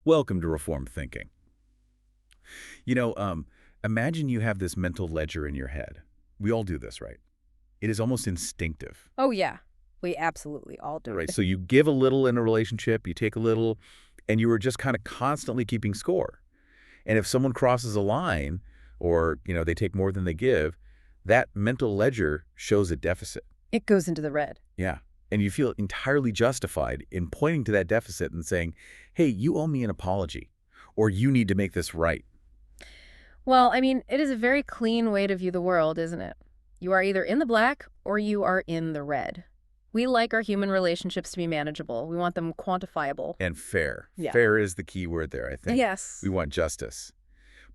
Welcome to Reform Thinking. You know, um, Imagine you have this mental ledger in your head. We all do this, right? It is almost instinctive, Oh, yeah. We absolutely all do right? it. So you give a little in a relationship, you take a little, and you are just kind of constantly keeping score. And if someone crosses a line or, they take more than they give, that mental ledger shows a deficit. It goes into the red. Yeah. And you feel entirely justified in pointing to that deficit and saying, hey, you owe me an apology, or you need to make this right. Well, I mean, it is a very clean way to view the world, isn't it? You are either in the black or you are in the red. We like our human relationships to be manageable. We want them quantifiable. And fair. Yeah. Fair is the key word there, I think. Yes. We want justice.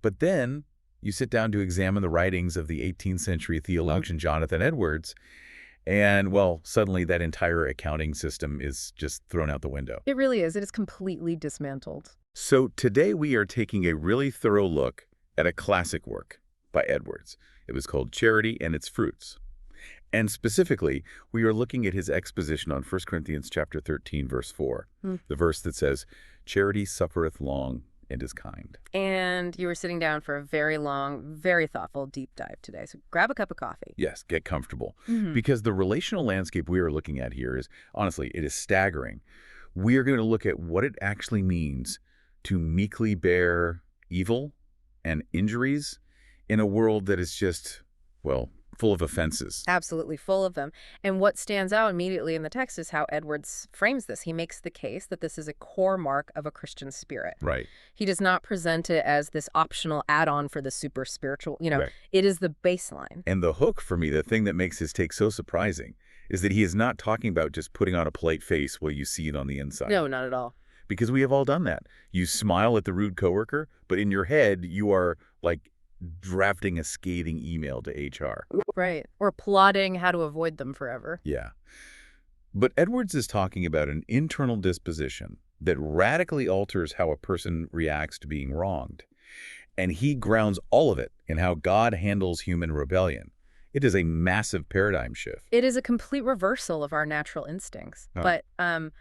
But then you sit down to examine the writings of the 18th century theologian Jonathan Edwards, and, well, suddenly that entire accounting system is just thrown out the window. It really is. It is completely dismantled. So today we are taking a really thorough look at a classic work by Edwards. It was called Charity and Its Fruits. And specifically, we are looking at his exposition on 1 Corinthians chapter 13, verse 4, the verse that says, "Charity suffereth long and is kind." And you were sitting down for a very long, very thoughtful deep dive today. So grab a cup of coffee. Yes, get comfortable. Mhm. Because the relational landscape we are looking at here is, honestly, it is staggering. We are going to look at what it actually means to meekly bear evil and injuries in a world that is just, well, full of offenses. Absolutely full of them. And what stands out immediately in the text is how Edwards frames this. He makes the case that this is a core mark of a Christian spirit. Right. He does not present it as this optional add-on for the super spiritual. Right. It is the baseline. And the hook for me, the thing that makes his take so surprising, is that he is not talking about just putting on a polite face while you see it on the inside. No, not at all. Because we have all done that. You smile at the rude coworker, but in your head, you are like drafting a scathing email to HR. Right. Or plotting how to avoid them forever. Yeah. But Edwards is talking about an internal disposition that radically alters how a person reacts to being wronged. And he grounds all of it in how God handles human rebellion. It is a massive paradigm shift. It is a complete reversal of our natural instincts. Huh. But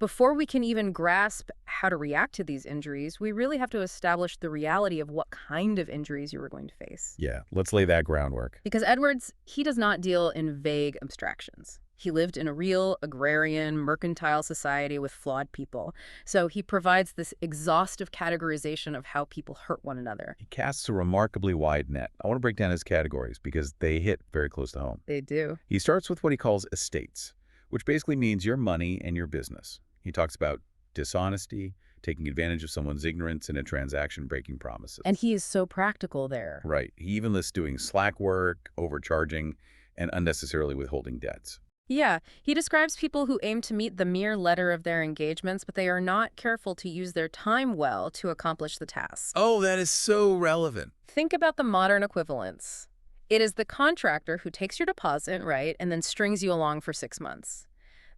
before we can even grasp how to react to these injuries, we really have to establish the reality of what kind of injuries you are going to face. Yeah, let's lay that groundwork. Because Edwards, he does not deal in vague abstractions. He lived in a real agrarian, mercantile society with flawed people. So he provides this exhaustive categorization of how people hurt one another. He casts a remarkably wide net. I want to break down his categories because they hit very close to home. They do. He starts with what he calls estates, which basically means your money and your business. He talks about dishonesty, taking advantage of someone's ignorance in a transaction, breaking promises. And he is so practical there. Right. He even lists doing slack work, overcharging, and unnecessarily withholding debts. Yeah, he describes people who aim to meet the mere letter of their engagements, but they are not careful to use their time well to accomplish the task. Oh, that is so relevant. Think about the modern equivalents. It is the contractor who takes your deposit, right, and then strings you along for 6 months.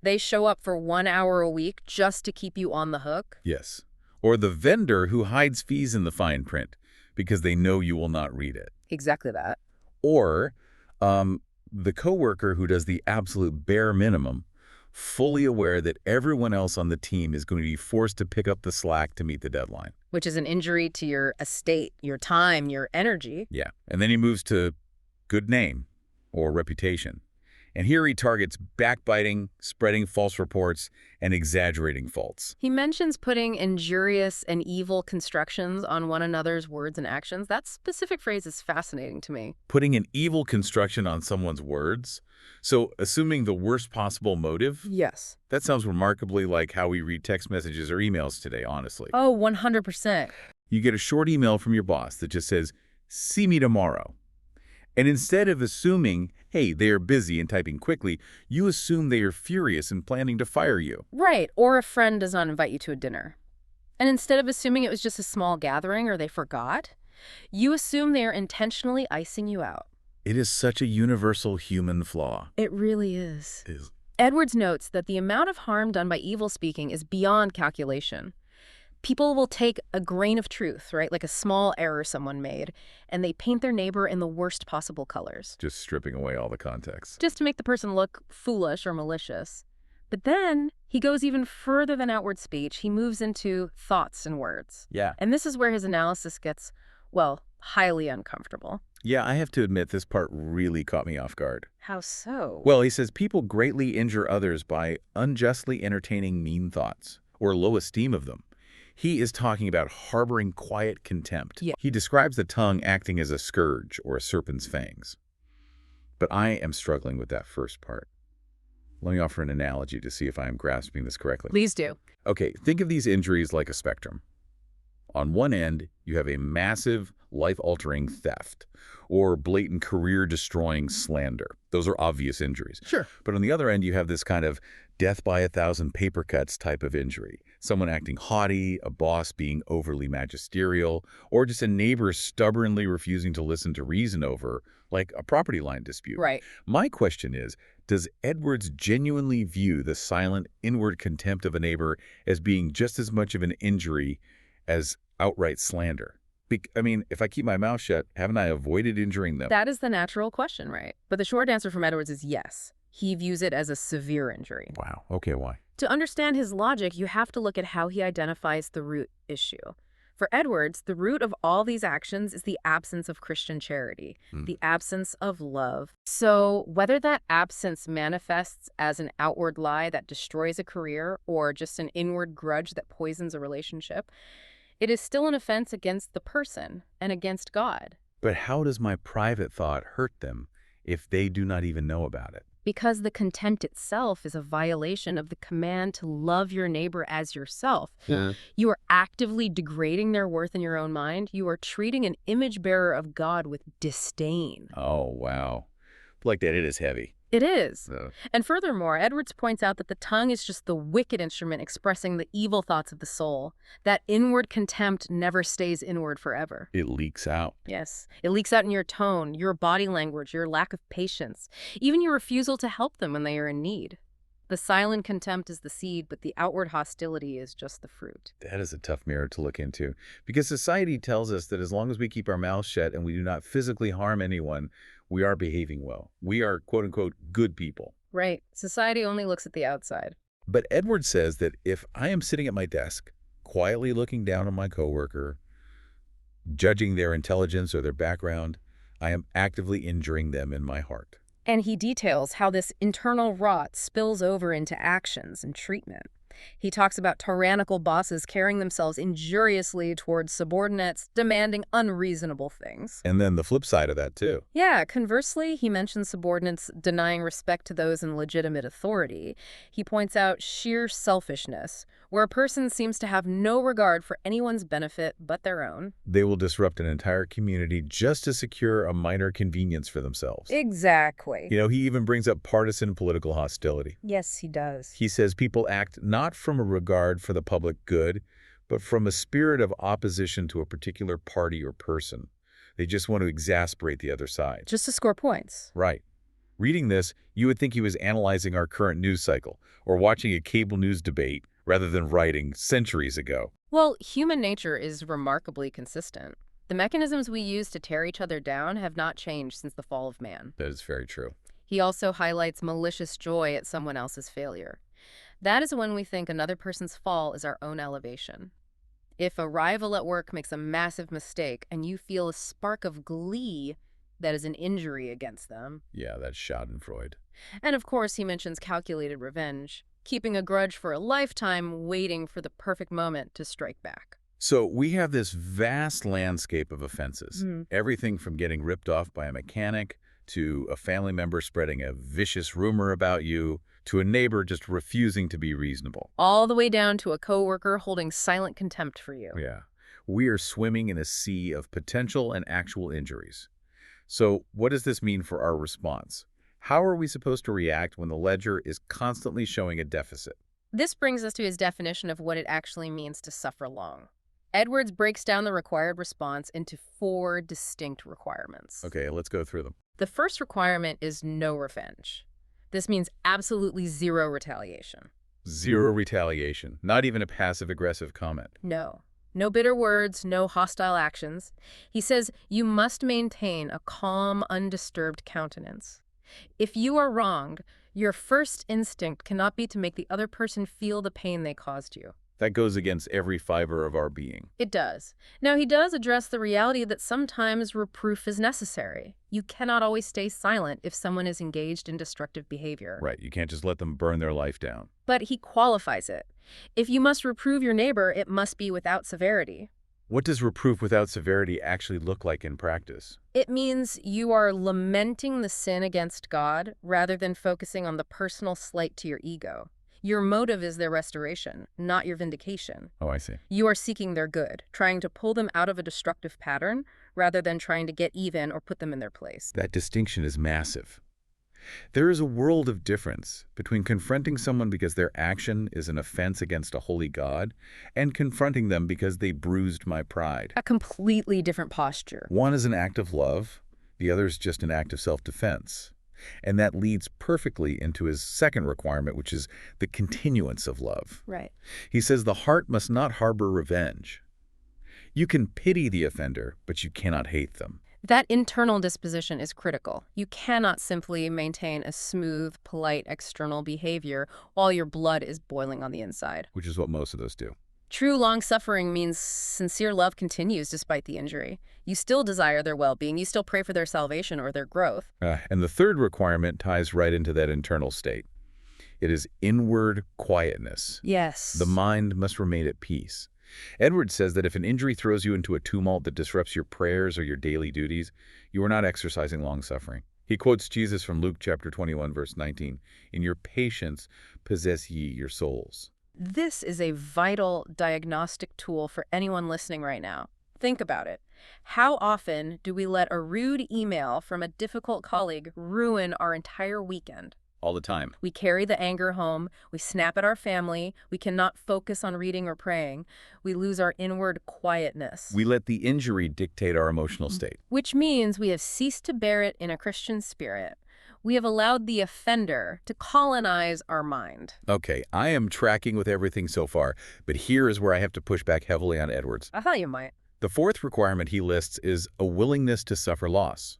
They show up for 1 hour a week just to keep you on the hook. Yes. Or the vendor who hides fees in the fine print because they know you will not read it. Exactly that. Or the coworker who does the absolute bare minimum, fully aware that everyone else on the team is going to be forced to pick up the slack to meet the deadline. Which is an injury to your estate, your time, your energy. Yeah. And then he moves to good name or reputation. And here he targets backbiting, spreading false reports, and exaggerating faults. He mentions putting injurious and evil constructions on one another's words and actions. That specific phrase is fascinating to me. Putting an evil construction on someone's words? So assuming the worst possible motive? Yes. That sounds remarkably like how we read text messages or emails today, honestly. Oh, 100%. You get a short email from your boss that just says, "See me tomorrow." And instead of assuming, hey, they are busy and typing quickly, you assume they are furious and planning to fire you. Right, or a friend does not invite you to a dinner. And instead of assuming it was just a small gathering or they forgot, you assume they are intentionally icing you out. It is such a universal human flaw. It really is. Edwards notes that the amount of harm done by evil speaking is beyond calculation. People will take a grain of truth, right, like a small error someone made, and they paint their neighbor in the worst possible colors. Just stripping away all the context. Just to make the person look foolish or malicious. But then he goes even further than outward speech. He moves into thoughts and words. Yeah. And this is where his analysis gets, well, highly uncomfortable. Yeah, I have to admit this part really caught me off guard. How so? Well, he says people greatly injure others by unjustly entertaining mean thoughts or low esteem of them. He is talking about harboring quiet contempt. Yeah. He describes the tongue acting as a scourge or a serpent's fangs. But I am struggling with that first part. Let me offer an analogy to see if I am grasping this correctly. Please do. Okay, think of these injuries like a spectrum. On one end, you have a massive, life-altering theft or blatant career-destroying slander. Those are obvious injuries. Sure. But on the other end, you have this kind of death by 1,000 paper cuts type of injury. Someone acting haughty, a boss being overly magisterial, or just a neighbor stubbornly refusing to listen to reason over, like a property line dispute. Right. My question is, does Edwards genuinely view the silent, inward contempt of a neighbor as being just as much of an injury as outright slander? I mean, if I keep my mouth shut, haven't I avoided injuring them? That is the natural question, right? But the short answer from Edwards is yes. He views it as a severe injury. Wow. Okay, why? To understand his logic, you have to look at how he identifies the root issue. For Edwards, the root of all these actions is the absence of Christian charity, the absence of love. So whether that absence manifests as an outward lie that destroys a career or just an inward grudge that poisons a relationship, it is still an offense against the person and against God. But how does my private thought hurt them if they do not even know about it? Because the contempt itself is a violation of the command to love your neighbor as yourself. Yeah. You are actively degrading their worth in your own mind. You are treating an image bearer of God with disdain. Oh, wow. Like that, it is heavy. It is. Uh, And furthermore, Edwards points out that the tongue is just the wicked instrument expressing the evil thoughts of the soul. That inward contempt never stays inward forever. it leaks out. Yes. It leaks out in your tone, your body language, your lack of patience, even your refusal to help them when they are in need. The silent contempt is the seed, but the outward hostility is just the fruit. That is a tough mirror to look into, because society tells us that as long as we keep our mouths shut and we do not physically harm anyone, we are behaving well. We are, quote-unquote, good people. Right. Society only looks at the outside. But Edwards says that if I am sitting at my desk, quietly looking down on my coworker, judging their intelligence or their background, I am actively injuring them in my heart. And he details how this internal rot spills over into actions and treatment. He talks about tyrannical bosses carrying themselves injuriously towards subordinates, demanding unreasonable things. And then the flip side of that, too. Yeah, conversely, he mentions subordinates denying respect to those in legitimate authority. He points out sheer selfishness, where a person seems to have no regard for anyone's benefit but their own. They will disrupt an entire community just to secure a minor convenience for themselves. Exactly. You know, he even brings up partisan political hostility. Yes, he does. He says people act not from a regard for the public good, but from a spirit of opposition to a particular party or person. They just want to exasperate the other side. Just to score points. Right. Reading this, you would think he was analyzing our current news cycle or watching a cable news debate rather than writing centuries ago. Well, human nature is remarkably consistent. The mechanisms we use to tear each other down have not changed since the fall of man. That is very true. He also highlights malicious joy at someone else's failure. That is when we think another person's fall is our own elevation. If a rival at work makes a massive mistake and you feel a spark of glee, that is an injury against them. Yeah, that's schadenfreude. And of course, he mentions calculated revenge, keeping a grudge for a lifetime, waiting for the perfect moment to strike back. So we have this vast landscape of offenses. Everything from getting ripped off by a mechanic, to a family member spreading a vicious rumor about you, to a neighbor just refusing to be reasonable. All the way down to a coworker holding silent contempt for you. Yeah. We are swimming in a sea of potential and actual injuries. So what does this mean for our response? How are we supposed to react when the ledger is constantly showing a deficit? This brings us to his definition of what it actually means to suffer long. Edwards breaks down the required response into 4 distinct requirements. Okay, let's go through them. The first requirement is no revenge. This means absolutely zero retaliation. Zero retaliation, not even a passive-aggressive comment. No. No bitter words, no hostile actions. He says you must maintain a calm, undisturbed countenance. If you are wronged, Your first instinct cannot be to make the other person feel the pain they caused you. That goes against every fiber of our being. It does. Now, he does address the reality that sometimes reproof is necessary. You cannot always stay silent if someone is engaged in destructive behavior. Right, you can't just let them burn their life down. But he qualifies it. If you must reprove your neighbor, it must be without severity. What does reproof without severity actually look like in practice? It means you are lamenting the sin against God rather than focusing on the personal slight to your ego. Your motive is their restoration, not your vindication. Oh, I see. You are seeking their good, trying to pull them out of a destructive pattern rather than trying to get even or put them in their place. That distinction is massive. There is a world of difference between confronting someone because their action is an offense against a holy God and confronting them because they bruised my pride. A completely different posture. One is an act of love, the other is just an act of self-defense. And that leads perfectly into his second requirement, which is the continuance of love. Right. He says the heart must not harbor revenge. You can pity the offender, but you cannot hate them. That internal disposition is critical. You cannot simply maintain a smooth, polite external behavior while your blood is boiling on the inside. Which is what most of us do. True long-suffering means sincere love continues despite the injury. You still desire their well-being. You still pray for their salvation or their growth. And the third requirement ties right into that internal state. It is inward quietness. Yes. The mind must remain at peace. Edwards says that if an injury throws you into a tumult that disrupts your prayers or your daily duties, you are not exercising long-suffering. He quotes Jesus from Luke chapter 21, verse 19, "In your patience possess ye your souls." This is a vital diagnostic tool for anyone listening right now. Think about it. How often do we let a rude email from a difficult colleague ruin our entire weekend? All the time. We carry the anger home, we snap at our family, we cannot focus on reading or praying, we lose our inward quietness. We let the injury dictate our emotional state. Which means we have ceased to bear it in a Christian spirit. We have allowed the offender to colonize our mind. Okay, I am tracking with everything so far, but here is where I have to push back heavily on Edwards. I thought you might. The fourth requirement he lists is a willingness to suffer loss.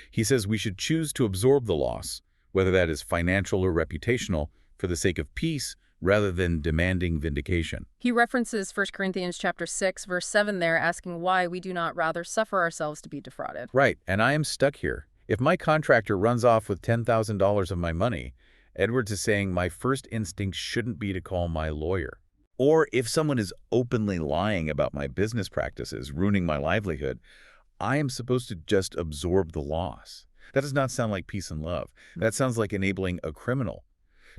He says we should choose to absorb the loss, whether that is financial or reputational, for the sake of peace rather than demanding vindication. He references 1 Corinthians chapter 6, verse 7 there, asking why we do not rather suffer ourselves to be defrauded. Right, and I am stuck here. If my contractor runs off with $10,000 of my money, Edwards is saying my first instinct shouldn't be to call my lawyer. Or if someone is openly lying about my business practices, ruining my livelihood, I am supposed to just absorb the loss. That does not sound like peace and love. That sounds like enabling a criminal.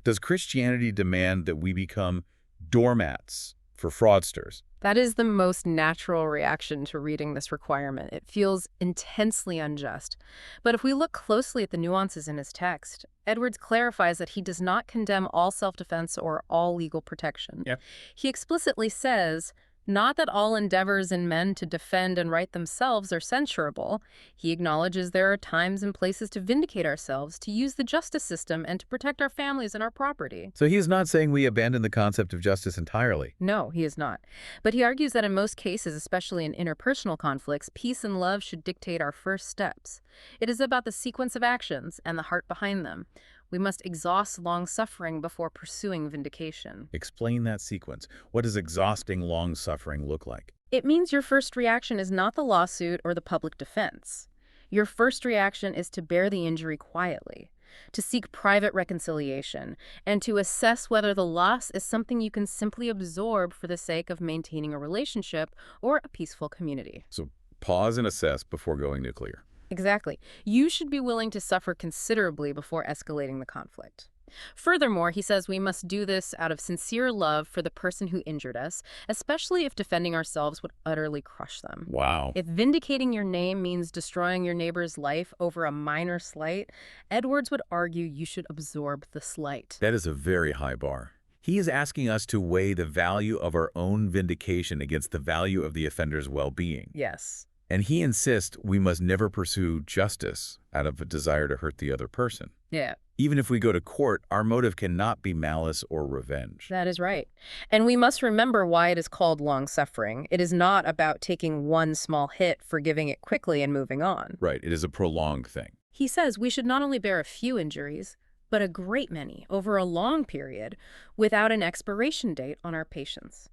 Does Christianity demand that we become doormats for fraudsters? That is the most natural reaction to reading this requirement. It feels intensely unjust. But if we look closely at the nuances in his text, Edwards clarifies that he does not condemn all self-defense or all legal protection. Yep. He explicitly says, not that all endeavors in men to defend and right themselves are censurable. He acknowledges there are times and places to vindicate ourselves, to use the justice system, and to protect our families and our property. So he is not saying we abandon the concept of justice entirely. No, he is not. But he argues that in most cases, especially in interpersonal conflicts, peace and love should dictate our first steps. It is about the sequence of actions and the heart behind them. We must exhaust long-suffering before pursuing vindication. Explain that sequence. What does exhausting long-suffering look like? It means your first reaction is not the lawsuit or the public defense. Your first reaction is to bear the injury quietly, to seek private reconciliation, and to assess whether the loss is something you can simply absorb for the sake of maintaining a relationship or a peaceful community. So pause and assess before going nuclear. Exactly. You should be willing to suffer considerably before escalating the conflict. Furthermore, he says we must do this out of sincere love for the person who injured us, especially if defending ourselves would utterly crush them. Wow. If vindicating your name means destroying your neighbor's life over a minor slight, Edwards would argue you should absorb the slight. That is a very high bar. He is asking us to weigh the value of our own vindication against the value of the offender's well-being. Yes. And he insists we must never pursue justice out of a desire to hurt the other person. Yeah. Even if we go to court, our motive cannot be malice or revenge. That is right. And we must remember why it is called long-suffering. It is not about taking one small hit, forgiving it quickly, and moving on. Right. It is a prolonged thing. He says we should not only bear a few injuries, but a great many over a long period without an expiration date on our patience.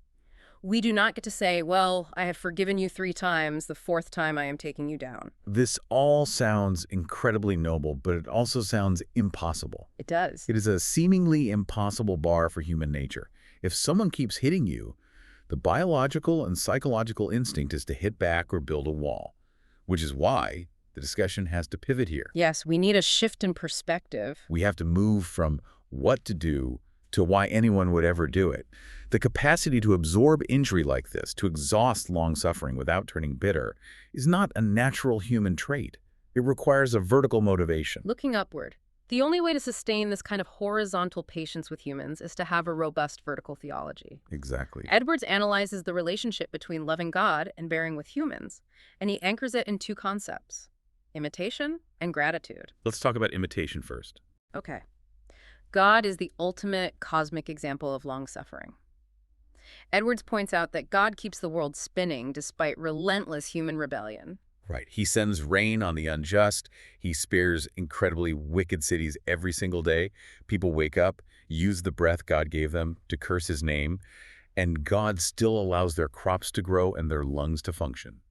We do not get to say, well, I have forgiven you 3 times, the 4th time I am taking you down. This all sounds incredibly noble, but it also sounds impossible. It does. It is a seemingly impossible bar for human nature. If someone keeps hitting you, the biological and psychological instinct is to hit back or build a wall, which is why the discussion has to pivot here. Yes, we need a shift in perspective. We have to move from what to do to why anyone would ever do it. The capacity to absorb injury like this, to exhaust long suffering without turning bitter, is not a natural human trait. It requires a vertical motivation. Looking upward. The only way to sustain this kind of horizontal patience with humans is to have a robust vertical theology. Exactly. Edwards analyzes the relationship between loving God and bearing with humans, and he anchors it in 2 concepts: imitation and gratitude. Let's talk about imitation first. Okay. God is the ultimate cosmic example of long-suffering. Edwards points out that God keeps the world spinning despite relentless human rebellion. Right. He sends rain on the unjust. He spares incredibly wicked cities every single day. People wake up, use the breath God gave them to curse his name, and God still allows their crops to grow and their lungs to function.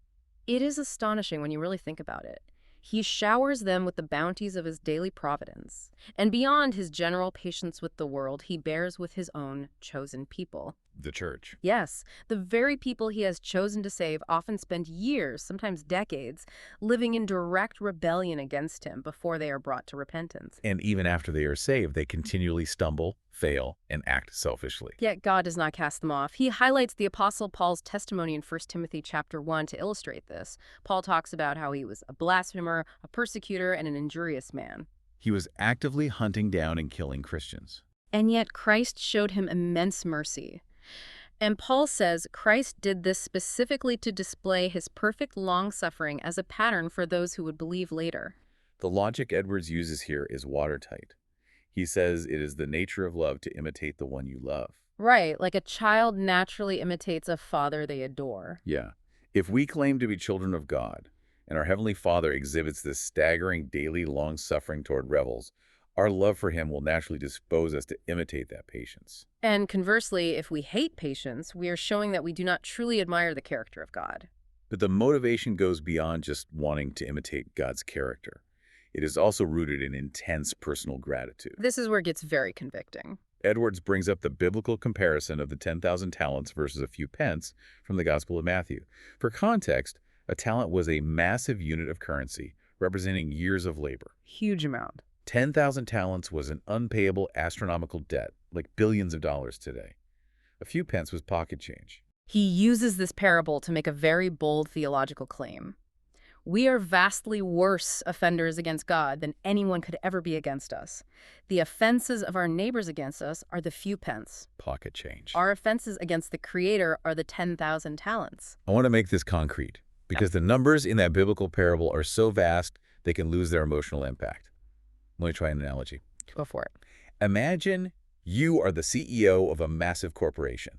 It is astonishing when you really think about it. He showers them with the bounties of his daily providence, and beyond his general patience with the world, he bears with his own chosen people. The church. Yes, the very people he has chosen to save often spend years, sometimes decades, living in direct rebellion against him before they are brought to repentance. And even after they are saved, they continually stumble, fail, and act selfishly. Yet God does not cast them off. He highlights the Apostle Paul's testimony in 1 Timothy chapter 1 to illustrate this. Paul talks about how he was a blasphemer, a persecutor, and an injurious man. He was actively hunting down and killing Christians. And yet Christ showed him immense mercy. And Paul says Christ did this specifically to display his perfect long-suffering as a pattern for those who would believe later. The logic Edwards uses here is watertight. He says it is the nature of love to imitate the one you love. Right, like a child naturally imitates a father they adore. Yeah. If we claim to be children of God, and our Heavenly Father exhibits this staggering daily long-suffering toward rebels, our love for him will naturally dispose us to imitate that patience. And conversely, if we hate patience, we are showing that we do not truly admire the character of God. But the motivation goes beyond just wanting to imitate God's character. It is also rooted in intense personal gratitude. This is where it gets very convicting. Edwards brings up the biblical comparison of the 10,000 talents versus a few pence from the Gospel of Matthew. For context, a talent was a massive unit of currency representing years of labor. Huge amount. 10,000 talents was an unpayable astronomical debt, like billions of dollars today. A few pence was pocket change. He uses this parable to make a very bold theological claim. We are vastly worse offenders against God than anyone could ever be against us. The offenses of our neighbors against us are the few pence. Pocket change. Our offenses against the Creator are the 10,000 talents. I want to make this concrete, because the numbers in that biblical parable are so vast, they can lose their emotional impact. Let me try an analogy. Go for it. Imagine you are the CEO of a massive corporation.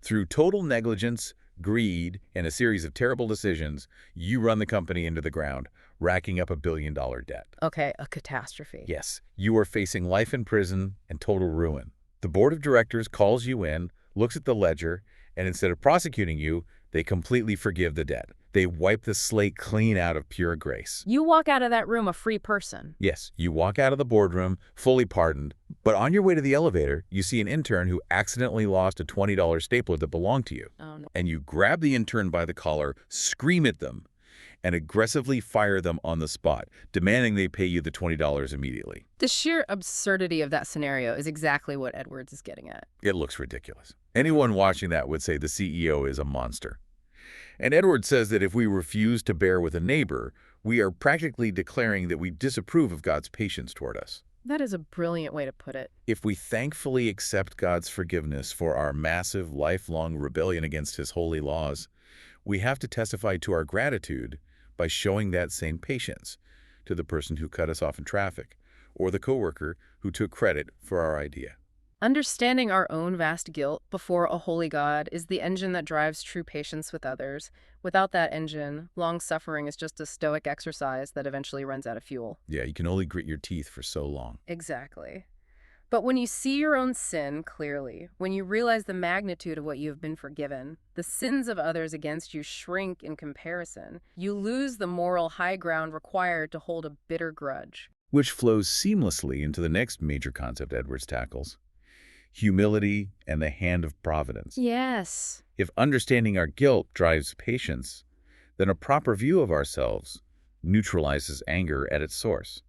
Through total negligence, greed, and a series of terrible decisions, you run the company into the ground, racking up $1 billion debt. Okay, a catastrophe. Yes, you are facing life in prison and total ruin. The board of directors calls you in, looks at the ledger, and instead of prosecuting you, they completely forgive the debt. They wipe the slate clean out of pure grace. You walk out of that room a free person. Yes, you walk out of the boardroom fully pardoned, but on your way to the elevator, you see an intern who accidentally lost a $20 stapler that belonged to you. Oh, no. And you grab the intern by the collar, scream at them, and aggressively fire them on the spot, demanding they pay you the $20 immediately. The sheer absurdity of that scenario is exactly what Edwards is getting at. It looks ridiculous. Anyone watching that would say the CEO is a monster. And Edwards says that if we refuse to bear with a neighbor, we are practically declaring that we disapprove of God's patience toward us. That is a brilliant way to put it. If we thankfully accept God's forgiveness for our massive, lifelong rebellion against his holy laws, we have to testify to our gratitude by showing that same patience to the person who cut us off in traffic or the coworker who took credit for our idea. Understanding our own vast guilt before a holy God is the engine that drives true patience with others. Without that engine, long-suffering is just a stoic exercise that eventually runs out of fuel. Yeah, you can only grit your teeth for so long. Exactly. But when you see your own sin clearly, when you realize the magnitude of what you have been forgiven, the sins of others against you shrink in comparison, you lose the moral high ground required to hold a bitter grudge. Which flows seamlessly into the next major concept Edwards tackles: humility and the hand of providence. Yes. If understanding our guilt drives patience, then a proper view of ourselves neutralizes anger at its source.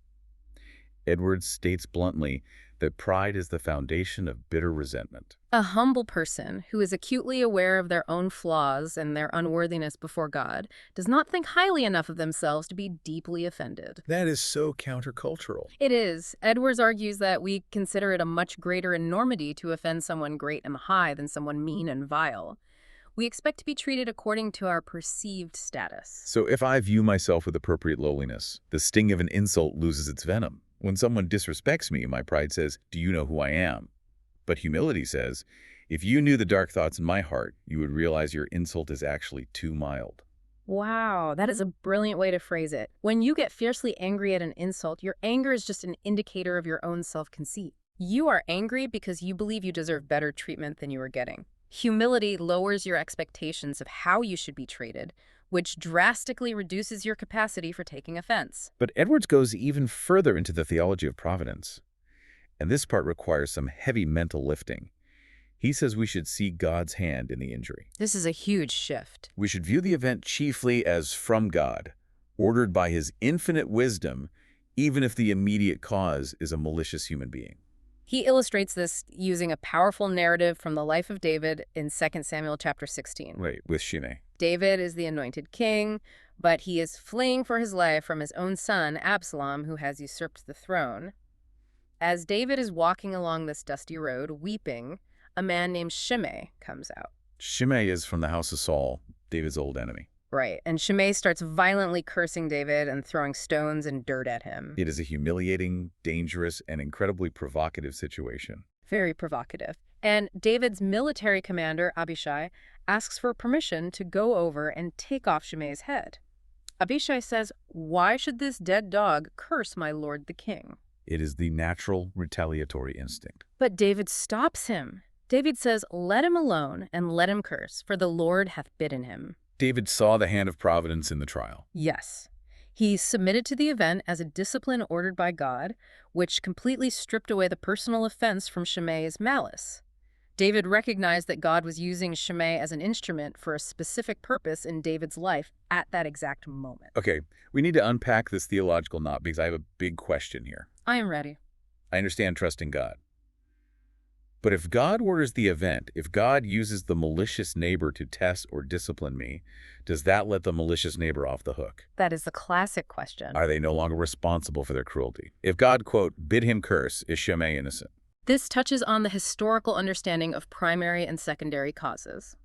Edwards states bluntly that pride is the foundation of bitter resentment. A humble person who is acutely aware of their own flaws and their unworthiness before God does not think highly enough of themselves to be deeply offended. That is so countercultural. It is. Edwards argues that we consider it a much greater enormity to offend someone great and high than someone mean and vile. We expect to be treated according to our perceived status. So if I view myself with appropriate lowliness, the sting of an insult loses its venom. When someone disrespects me, my pride says, "Do you know who I am?" But humility says, "If you knew the dark thoughts in my heart, you would realize your insult is actually too mild." Wow, that is a brilliant way to phrase it. When you get fiercely angry at an insult, your anger is just an indicator of your own self-conceit. You are angry because you believe you deserve better treatment than you are getting. Humility lowers your expectations of how you should be treated, which drastically reduces your capacity for taking offense. But Edwards goes even further into the theology of providence. And this part requires some heavy mental lifting. He says we should see God's hand in the injury. This is a huge shift. We should view the event chiefly as from God, ordered by his infinite wisdom, even if the immediate cause is a malicious human being. He illustrates this using a powerful narrative from the life of David in 2 Samuel chapter 16. Right, with Shimei. David is the anointed king, but he is fleeing for his life from his own son, Absalom, who has usurped the throne. As David is walking along this dusty road, weeping, a man named Shimei comes out. Shimei is from the house of Saul, David's old enemy. Right, and Shimei starts violently cursing David and throwing stones and dirt at him. It is a humiliating, dangerous, and incredibly provocative situation. Very provocative. And David's military commander, Abishai, asks for permission to go over and take off Shimei's head. Abishai says, "Why should this dead dog curse my lord the king?" It is the natural retaliatory instinct. But David stops him. David says, "Let him alone and let him curse, for the Lord hath bidden him." David saw the hand of providence in the trial. Yes. He submitted to the event as a discipline ordered by God, which completely stripped away the personal offense from Shimei's malice. David recognized that God was using Shimei as an instrument for a specific purpose in David's life at that exact moment. Okay, we need to unpack this theological knot because I have a big question here. I am ready. I understand trusting God. But if God orders the event, if God uses the malicious neighbor to test or discipline me, does that let the malicious neighbor off the hook? That is the classic question. Are they no longer responsible for their cruelty? If God, quote, bid him curse, is Shimei innocent? This touches on the historical understanding of primary and secondary causes.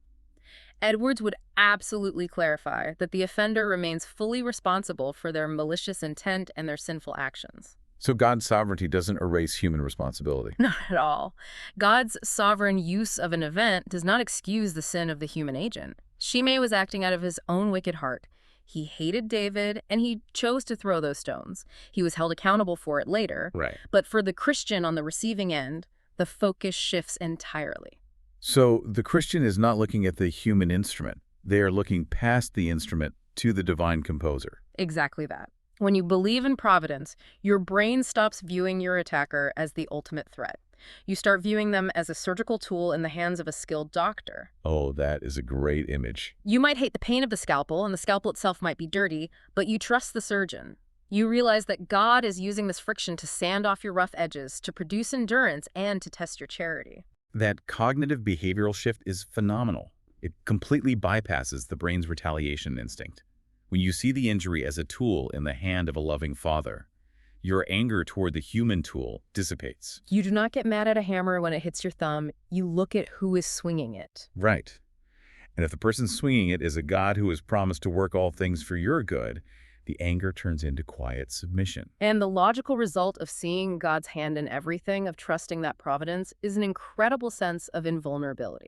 Edwards would absolutely clarify that the offender remains fully responsible for their malicious intent and their sinful actions. So God's sovereignty doesn't erase human responsibility? Not at all. God's sovereign use of an event does not excuse the sin of the human agent. Shimei was acting out of his own wicked heart. He hated David, and he chose to throw those stones. He was held accountable for it later. Right. But for the Christian on the receiving end, the focus shifts entirely. So the Christian is not looking at the human instrument. They are looking past the instrument to the divine composer. Exactly that. When you believe in providence, your brain stops viewing your attacker as the ultimate threat. You start viewing them as a surgical tool in the hands of a skilled doctor. Oh, that is a great image. You might hate the pain of the scalpel, and the scalpel itself might be dirty, but you trust the surgeon. You realize that God is using this friction to sand off your rough edges, to produce endurance, and to test your charity. That cognitive behavioral shift is phenomenal. It completely bypasses the brain's retaliation instinct. When you see the injury as a tool in the hand of a loving father, your anger toward the human tool dissipates. You do not get mad at a hammer when it hits your thumb. You look at who is swinging it. Right. And if the person swinging it is a God who has promised to work all things for your good, The anger turns into quiet submission. And the logical result of seeing God's hand in everything, of trusting that providence, is an incredible sense of invulnerability.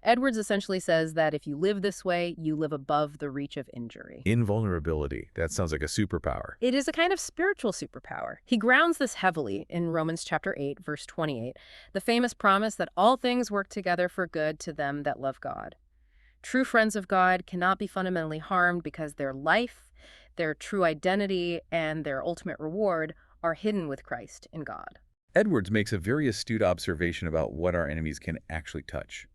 Edwards essentially says that if you live this way, you live above the reach of injury. Invulnerability. That sounds like a superpower. It is a kind of spiritual superpower. He grounds this heavily in Romans chapter 8, verse 28, the famous promise that all things work together for good to them that love God. True friends of God cannot be fundamentally harmed because their life, their true identity, and their ultimate reward are hidden with Christ in God. Edwards makes a very astute observation about what our enemies can actually touch.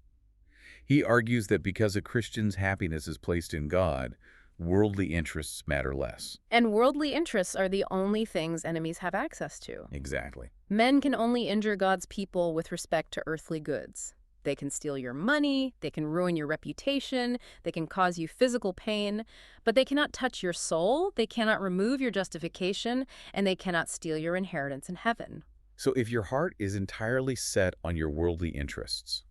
He argues that because a Christian's happiness is placed in God, worldly interests matter less. And worldly interests are the only things enemies have access to. Exactly. Men can only injure God's people with respect to earthly goods. They can steal your money, they can ruin your reputation, they can cause you physical pain, but they cannot touch your soul, they cannot remove your justification, and they cannot steal your inheritance in heaven. So if your heart is entirely set on your worldly interests,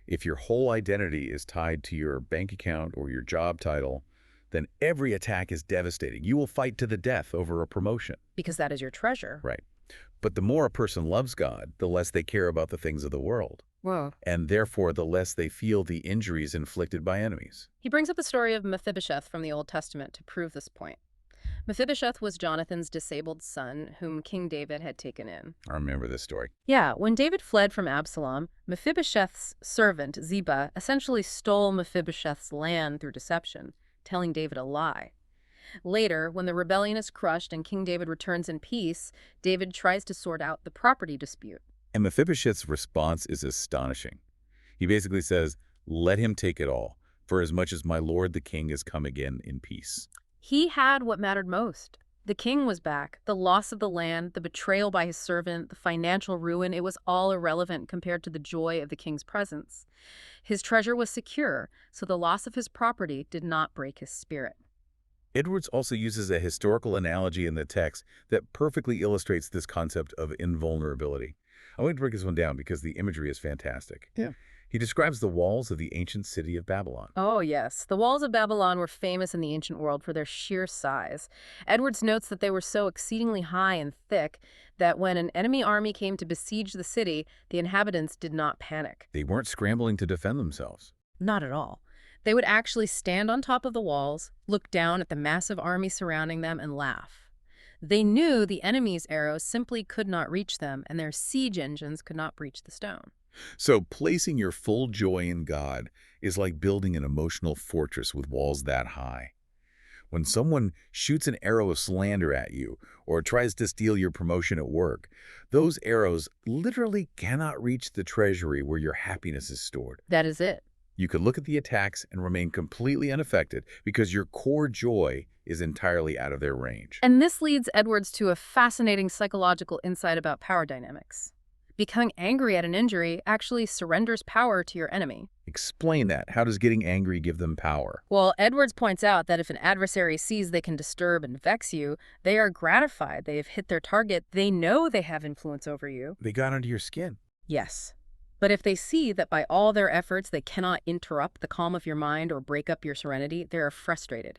if your whole identity is tied to your bank account or your job title, then every attack is devastating. You will fight to the death over a promotion. Because that is your treasure. Right. But the more a person loves God, the less they care about the things of the world. Whoa. And therefore, the less they feel the injuries inflicted by enemies. He brings up the story of Mephibosheth from the Old Testament to prove this point. Mephibosheth was Jonathan's disabled son, whom King David had taken in. I remember this story. Yeah, when David fled from Absalom, Mephibosheth's servant, Ziba, essentially stole Mephibosheth's land through deception, telling David a lie. Later, when the rebellion is crushed and King David returns in peace, David tries to sort out the property dispute. And Mephibosheth's response is astonishing. He basically says, "Let him take it all, for as much as my lord the king has come again in peace." He had what mattered most. The king was back. The loss of the land, the betrayal by his servant, the financial ruin, it was all irrelevant compared to the joy of the king's presence. His treasure was secure, so the loss of his property did not break his spirit. Edwards also uses a historical analogy in the text that perfectly illustrates this concept of invulnerability. I want to break this one down because the imagery is fantastic. Yeah. He describes the walls of the ancient city of Babylon. Oh, yes. The walls of Babylon were famous in the ancient world for their sheer size. Edwards notes that they were so exceedingly high and thick that when an enemy army came to besiege the city, the inhabitants did not panic. They weren't scrambling to defend themselves. Not at all. They would actually stand on top of the walls, look down at the massive army surrounding them, and laugh. They knew the enemy's arrows simply could not reach them, and their siege engines could not breach the stone. So placing your full joy in God is like building an emotional fortress with walls that high. When someone shoots an arrow of slander at you or tries to steal your promotion at work, those arrows literally cannot reach the treasury where your happiness is stored. That is it. You could look at the attacks and remain completely unaffected because your core joy is entirely out of their range. And this leads Edwards to a fascinating psychological insight about power dynamics. Becoming angry at an injury actually surrenders power to your enemy. Explain that. How does getting angry give them power? Well, Edwards points out that if an adversary sees they can disturb and vex you, they are gratified. They have hit their target. They know they have influence over you. They got under your skin. Yes. But if they see that by all their efforts they cannot interrupt the calm of your mind or break up your serenity, they are frustrated.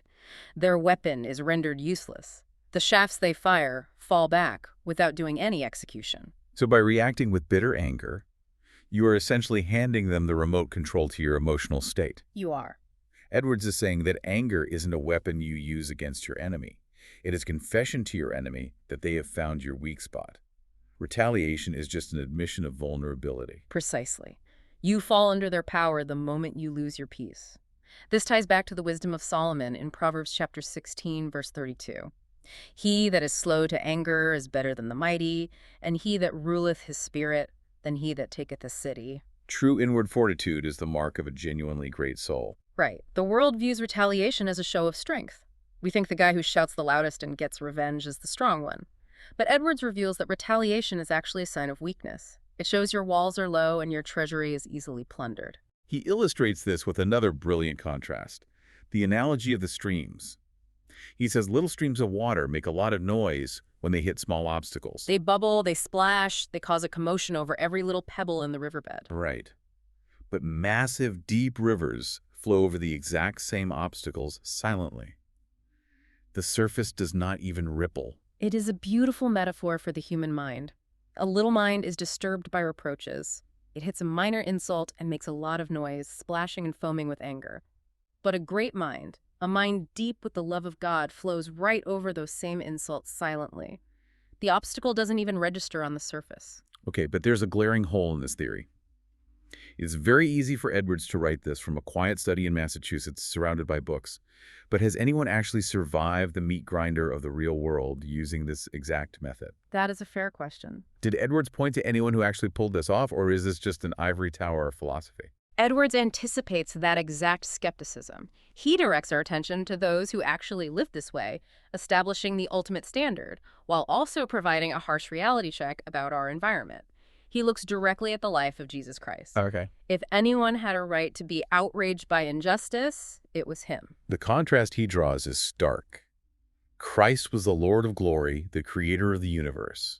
Their weapon is rendered useless. The shafts they fire fall back without doing any execution. So by reacting with bitter anger, you are essentially handing them the remote control to your emotional state. You are. Edwards is saying that anger isn't a weapon you use against your enemy. It is confession to your enemy that they have found your weak spot. Retaliation is just an admission of vulnerability. Precisely. You fall under their power the moment you lose your peace. This ties back to the wisdom of Solomon in Proverbs chapter 16, verse 32. He that is slow to anger is better than the mighty, and he that ruleth his spirit than he that taketh a city. True inward fortitude is the mark of a genuinely great soul. Right. The world views retaliation as a show of strength. We think the guy who shouts the loudest and gets revenge is the strong one. But Edwards reveals that retaliation is actually a sign of weakness. It shows your walls are low and your treasury is easily plundered. He illustrates this with another brilliant contrast, the analogy of the streams. He says little streams of water make a lot of noise when they hit small obstacles. They bubble, they splash, they cause a commotion over every little pebble in the riverbed. Right. But massive, deep rivers flow over the exact same obstacles silently. The surface does not even ripple. It is a beautiful metaphor for the human mind. A little mind is disturbed by reproaches. It hits a minor insult and makes a lot of noise, splashing and foaming with anger. But a great mind, a mind deep with the love of God, flows right over those same insults silently. The obstacle doesn't even register on the surface. Okay, but there's a glaring hole in this theory. It's very easy for Edwards to write this from a quiet study in Massachusetts surrounded by books. But has anyone actually survived the meat grinder of the real world using this exact method? That is a fair question. Did Edwards point to anyone who actually pulled this off, or is this just an ivory tower philosophy? Edwards anticipates that exact skepticism. He directs our attention to those who actually live this way, establishing the ultimate standard, while also providing a harsh reality check about our environment. He looks directly at the life of Jesus Christ. Okay. If anyone had a right to be outraged by injustice, it was him. The contrast he draws is stark. Christ was the Lord of glory, the creator of the universe.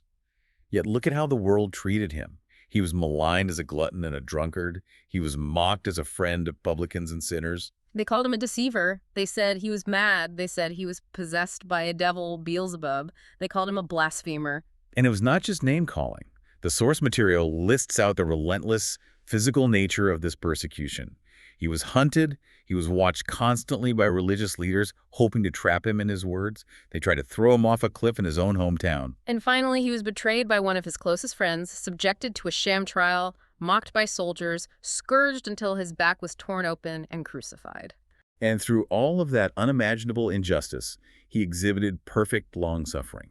Yet look at how the world treated him. He was maligned as a glutton and a drunkard. He was mocked as a friend of publicans and sinners. They called him a deceiver. They said he was mad. They said he was possessed by a devil, Beelzebub. They called him a blasphemer. And it was not just name-calling. The source material lists out the relentless, physical nature of this persecution. He was hunted. He was watched constantly by religious leaders, hoping to trap him in his words. They tried to throw him off a cliff in his own hometown. And finally, he was betrayed by one of his closest friends, subjected to a sham trial, mocked by soldiers, scourged until his back was torn open, and crucified. And through all of that unimaginable injustice, he exhibited perfect long-suffering.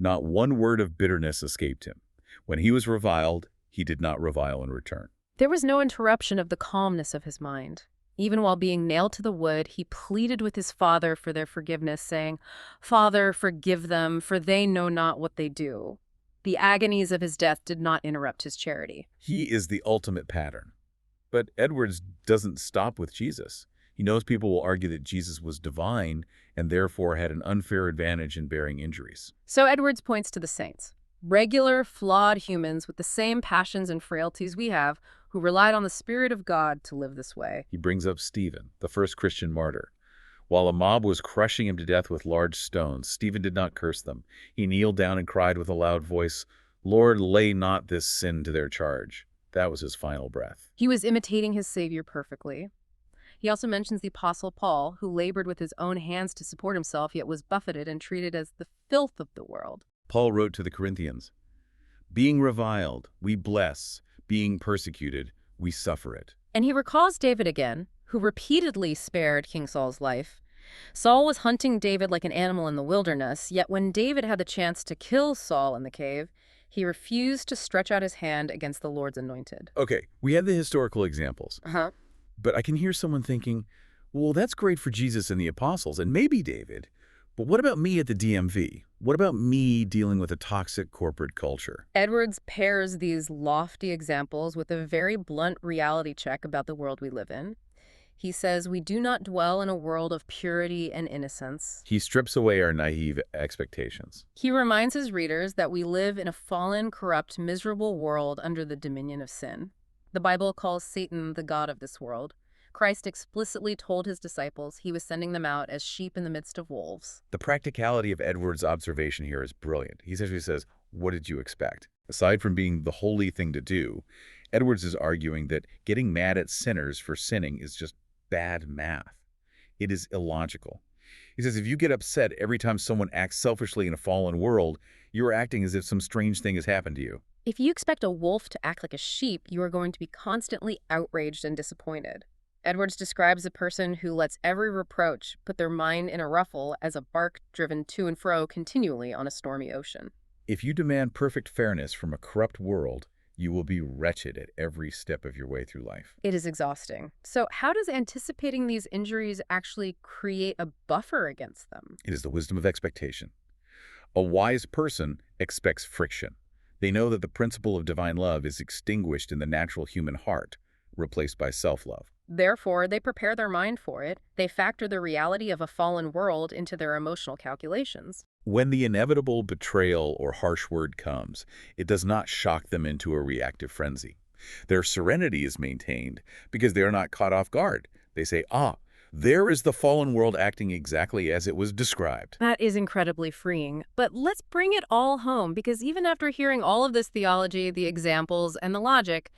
Not one word of bitterness escaped him. When he was reviled, he did not revile in return. There was no interruption of the calmness of his mind. Even while being nailed to the wood, he pleaded with his Father for their forgiveness, saying, "Father, forgive them, for they know not what they do." The agonies of his death did not interrupt his charity. He is the ultimate pattern. But Edwards doesn't stop with Jesus. He knows people will argue that Jesus was divine and therefore had an unfair advantage in bearing injuries. So Edwards points to the saints. Regular, flawed humans with the same passions and frailties we have, who relied on the Spirit of God to live this way. He brings up Stephen, the first Christian martyr. While a mob was crushing him to death with large stones, Stephen did not curse them. He kneeled down and cried with a loud voice, "Lord, lay not this sin to their charge." That was his final breath. He was imitating his Savior perfectly. He also mentions the Apostle Paul, who labored with his own hands to support himself, yet was buffeted and treated as the filth of the world. Paul wrote to the Corinthians, "Being reviled, we bless. Being persecuted, we suffer it." And he recalls David again, who repeatedly spared King Saul's life. Saul was hunting David like an animal in the wilderness, yet when David had the chance to kill Saul in the cave, he refused to stretch out his hand against the Lord's anointed. Okay, we have the historical examples. Uh-huh. But I can hear someone thinking, well, that's great for Jesus and the apostles, and maybe David. But what about me at the DMV? What about me dealing with a toxic corporate culture? Edwards pairs these lofty examples with a very blunt reality check about the world we live in. He says we do not dwell in a world of purity and innocence. He strips away our naive expectations. He reminds his readers that we live in a fallen, corrupt, miserable world under the dominion of sin. The Bible calls Satan the god of this world. Christ explicitly told his disciples he was sending them out as sheep in the midst of wolves. The practicality of Edwards' observation here is brilliant. He essentially says, what did you expect? Aside from being the holy thing to do, Edwards is arguing that getting mad at sinners for sinning is just bad math. It is illogical. He says if you get upset every time someone acts selfishly in a fallen world, you're acting as if some strange thing has happened to you. If you expect a wolf to act like a sheep, you are going to be constantly outraged and disappointed. Edwards describes a person who lets every reproach put their mind in a ruffle as a bark driven to and fro continually on a stormy ocean. If you demand perfect fairness from a corrupt world, you will be wretched at every step of your way through life. It is exhausting. So how does anticipating these injuries actually create a buffer against them? It is the wisdom of expectation. A wise person expects friction. They know that the principle of divine love is extinguished in the natural human heart, replaced by self-love. Therefore, they prepare their mind for it. They factor the reality of a fallen world into their emotional calculations. When the inevitable betrayal or harsh word comes, it does not shock them into a reactive frenzy. Their serenity is maintained because they are not caught off guard. They say, There is the fallen world acting exactly as it was described. That is incredibly freeing. But let's bring it all home, because even after hearing all of this theology, the examples, and the logic,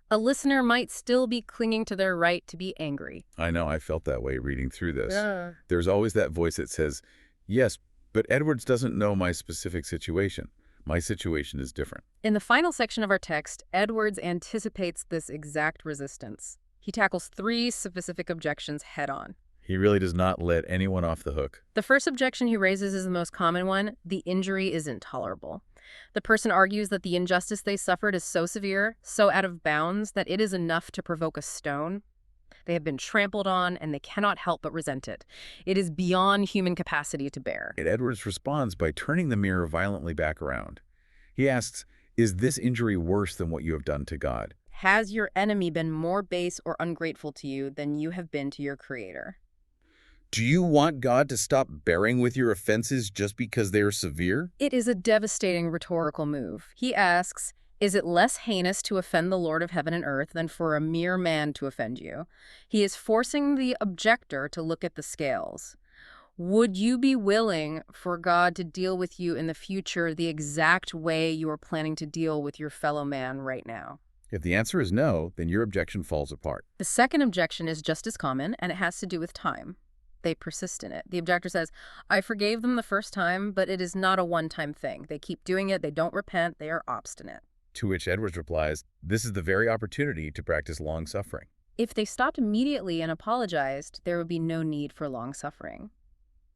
a listener might still be clinging to their right to be angry. I know, I felt that way reading through this. Yeah. There's always that voice that says, yes, but Edwards doesn't know my specific situation. My situation is different. In the final section of our text, Edwards anticipates this exact resistance. He tackles 3 specific objections head-on. He really does not let anyone off the hook. The first objection he raises is the most common one: the injury is intolerable. The person argues that the injustice they suffered is so severe, so out of bounds, that it is enough to provoke a stone. They have been trampled on, and they cannot help but resent it. It is beyond human capacity to bear. And Edwards responds by turning the mirror violently back around. He asks, is this injury worse than what you have done to God? Has your enemy been more base or ungrateful to you than you have been to your Creator? Do you want God to stop bearing with your offenses just because they are severe? It is a devastating rhetorical move. He asks, is it less heinous to offend the Lord of heaven and earth than for a mere man to offend you? He is forcing the objector to look at the scales. Would you be willing for God to deal with you in the future the exact way you are planning to deal with your fellow man right now? If the answer is no, then your objection falls apart. The second objection is just as common, and it has to do with time. They persist in it. The objector says, I forgave them the first time, but it is not a one-time thing. They keep doing it. They don't repent. They are obstinate. To which Edwards replies, this is the very opportunity to practice long-suffering. If they stopped immediately and apologized, there would be no need for long-suffering.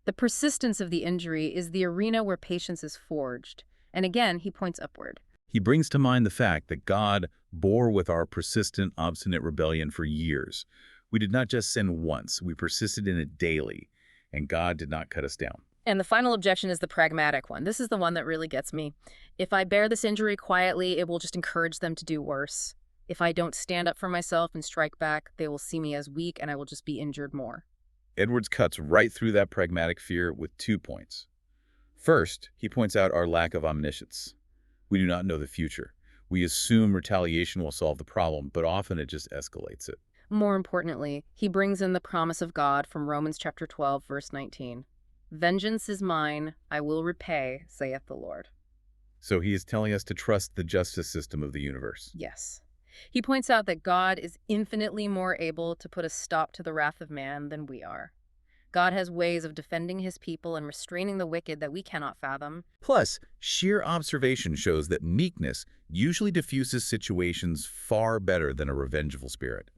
The persistence of the injury is the arena where patience is forged. And again, he points upward. He brings to mind the fact that God bore with our persistent, obstinate rebellion for years. We did not just sin once, we persisted in it daily, and God did not cut us down. And the final objection is the pragmatic one. This is the one that really gets me. If I bear this injury quietly, it will just encourage them to do worse. If I don't stand up for myself and strike back, they will see me as weak and I will just be injured more. Edwards cuts right through that pragmatic fear with 2 points. First, he points out our lack of omniscience. We do not know the future. We assume retaliation will solve the problem, but often it just escalates it. More importantly, he brings in the promise of God from Romans chapter 12, verse 19. Vengeance is mine, I will repay, saith the Lord. So he is telling us to trust the justice system of the universe. Yes. He points out that God is infinitely more able to put a stop to the wrath of man than we are. God has ways of defending his people and restraining the wicked that we cannot fathom. Plus, sheer observation shows that meekness usually diffuses situations far better than a revengeful spirit.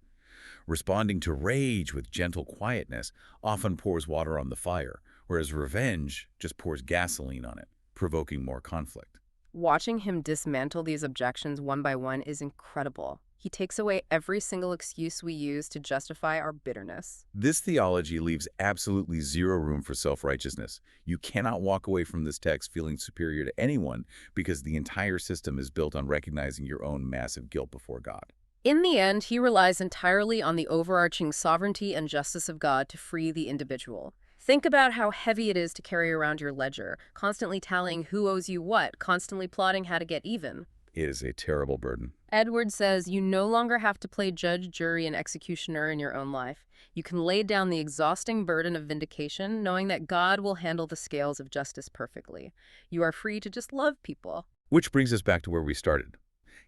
Responding to rage with gentle quietness often pours water on the fire, whereas revenge just pours gasoline on it, provoking more conflict. Watching him dismantle these objections one by one is incredible. He takes away every single excuse we use to justify our bitterness. This theology leaves absolutely zero room for self-righteousness. You cannot walk away from this text feeling superior to anyone because the entire system is built on recognizing your own massive guilt before God. In the end, he relies entirely on the overarching sovereignty and justice of God to free the individual. Think about how heavy it is to carry around your ledger, constantly tallying who owes you what, constantly plotting how to get even. It is a terrible burden. Edwards says you no longer have to play judge, jury, and executioner in your own life. You can lay down the exhausting burden of vindication, knowing that God will handle the scales of justice perfectly. You are free to just love people. Which brings us back to where we started.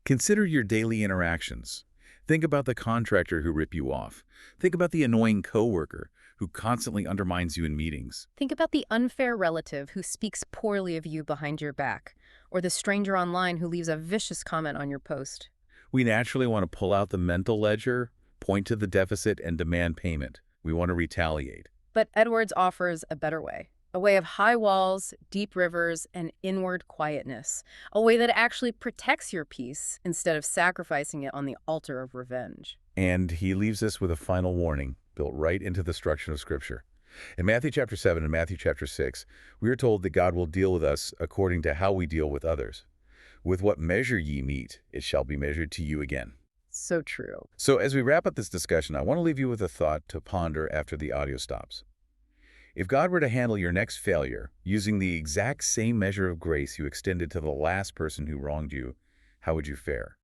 Consider your daily interactions. Think about the contractor who ripped you off. Think about the annoying coworker who constantly undermines you in meetings. Think about the unfair relative who speaks poorly of you behind your back, or the stranger online who leaves a vicious comment on your post. We naturally want to pull out the mental ledger, point to the deficit, and demand payment. We want to retaliate. But Edwards offers a better way. A way of high walls, deep rivers, and inward quietness. A way that actually protects your peace instead of sacrificing it on the altar of revenge. And he leaves us with a final warning built right into the structure of Scripture. In Matthew chapter 7 and Matthew chapter 6, we are told that God will deal with us according to how we deal with others. With what measure ye meet, it shall be measured to you again. So true. So as we wrap up this discussion, I want to leave you with a thought to ponder after the audio stops. If God were to handle your next failure using the exact same measure of grace you extended to the last person who wronged you, how would you fare?